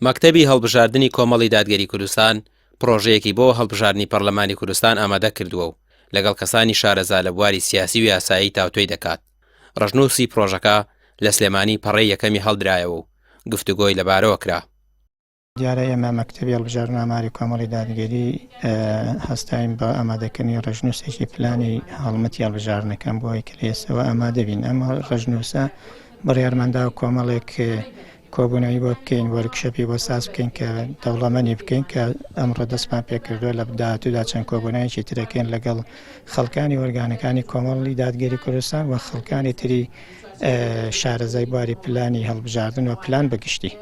مەکتەبی هەڵبژاردننی کۆمەڵی دادگەری کوردستان پرۆژەیەکی بۆ هەڵبژاردننی پەرلەمانی کوردستان ئامادە کردووە و لەگەڵ کەسانی شارەزا لە بواری سیاسی و یاسایی تاوتوێی دەکات. ڕژنووسی پرۆژەکە لە سلێمانی پەڕەی یەکەمی هەڵدرایەوە و گفتوگۆی لەبارەوە کرا. دیارە ئێمە مەکتەبی هەڵبژاردن ئاماری کۆمەڵی دادگەری هەستاین بە ئامادەکردنی ڕژنووسێکی پلانی هەڵمەتی هەڵبژاردنەکان بۆ ئەوەی کە لێسەوە ئامادەبین. ئەمە ڕژنووسە بڕیارمەندا و کۆمەڵێک کۆبوونەوەی بۆ بکەین، وەرکشەپی بۆ ساز بکەین کە دەوڵەمەنی بکەین کە ئەمڕۆ دەستمان پێکردووە لە داهاتوودا چەند کۆبوونەوەیەکی ترەکەین لەگەڵ خەڵکانی وەرگانەکانی کۆمەڵی دادگەری کوردستان و خەڵکانی تری شارەزای بواری پلانی هەڵبژاردن و پلان بەگشتی.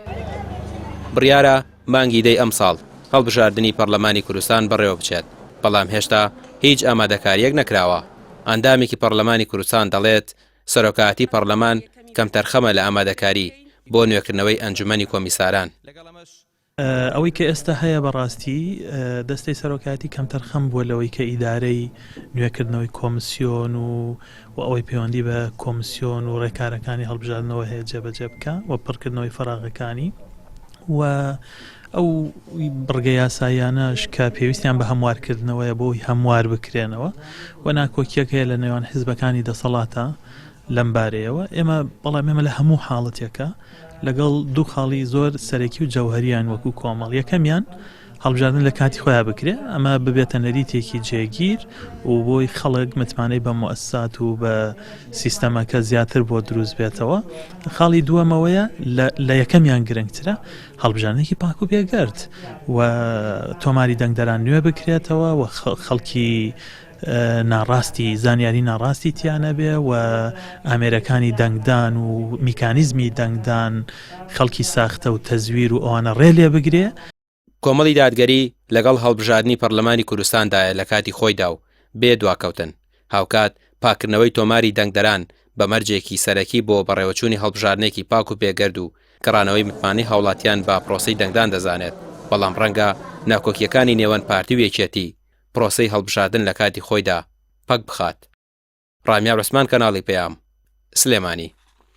بڕیارە مانگی دەی ئەم ساڵ هەڵبژاردننی پەرلەمانی کوردستان بەڕێوە بچێت، بەڵام هێشتا هیچ ئامادەکاریەک نەکراوە. ئەندامێکی پەرلەمانی کوردستان دەڵێت سەرۆکاتی پەرلەمان کەم تەرخەمە لە ئامادەکاری بۆ نوێکردنەوەی ئەنجومەنی کۆمیساران. ئەوەی کە ئێستا هەیە بەڕاستی دەستەی سەرۆکاتی کەم تەرخەم بووە لەوەی کە ئیدارەی نوێکردنەوەی کۆمسیۆن و ئەوەی پەیوەندی بە کۆمسیۆن و ڕێکارەکانی هەڵبژاردنەوە هەیە جێبەجێ بکە و پڕکردنەوەی فەراغەکانی و ئەو بڕگە یاساییانەش کە پێویستیان بە هەموارکردنەوەیە بۆی هەموار بکرێنەوە و ناکۆکیەک هەیە لە نێوان حیزبەکانی دەسەڵاتە لەم بارەیەوە. ئێمە بەڵام ئێمە لە هەموو حاڵەتێکە لەگەڵ دوو خاڵی زۆر سەرەکی و جەوهەریان وەکو کۆمەڵ. یەکەمیان هەڵبژاردن لە کاتی خۆیان بکرێ، ئەمە ببێتە نەریتێکی جێگیر و بۆی خەڵک متمانەی بە مؤسسات و بە سیستەمەکە زیاتر بۆ دروست بێتەوە. خاڵی دووەمەوەیە لە یەکەمیان گرنگترە هەڵبژاردنێکی پاک و بێگەرد و تۆماری دەنگدەران نوێ بکرێتەوە و خەڵکی ناڕاستی زانیاری ناڕاستی تیانە بێ و ئامێرەکانی دەنگدان و میکانیزمی دەنگدان خەڵکی ساختە و تەزویر و ئەوانە ڕێلێ بگرێ. کۆمەڵی دادگەری لەگەڵ هەڵبژاردننی پەرلەمانی کوردستاندایە لە کاتی خۆیدا و بێ دواکەوتن. هاوکات پاکردنەوەی تۆماری دەنگدەران بە مەرجێکی سەرەکی بۆ بەڕێوەچوونی هەڵبژاردنێکی پاک و پێگەرد و گەڕانەوەی متمانەی هاوڵاتیان با پرۆسەی دەنگدان دەزانێت، بەڵام ڕەنگە ناکۆکیەکانی نێوان پارتی و یەکێتی پرۆسەی هەڵبژاردن لە کاتی خۆیدا پەک بخات. ڕامیا ڕەسمان، کەناڵی پەیام، سلێمانی.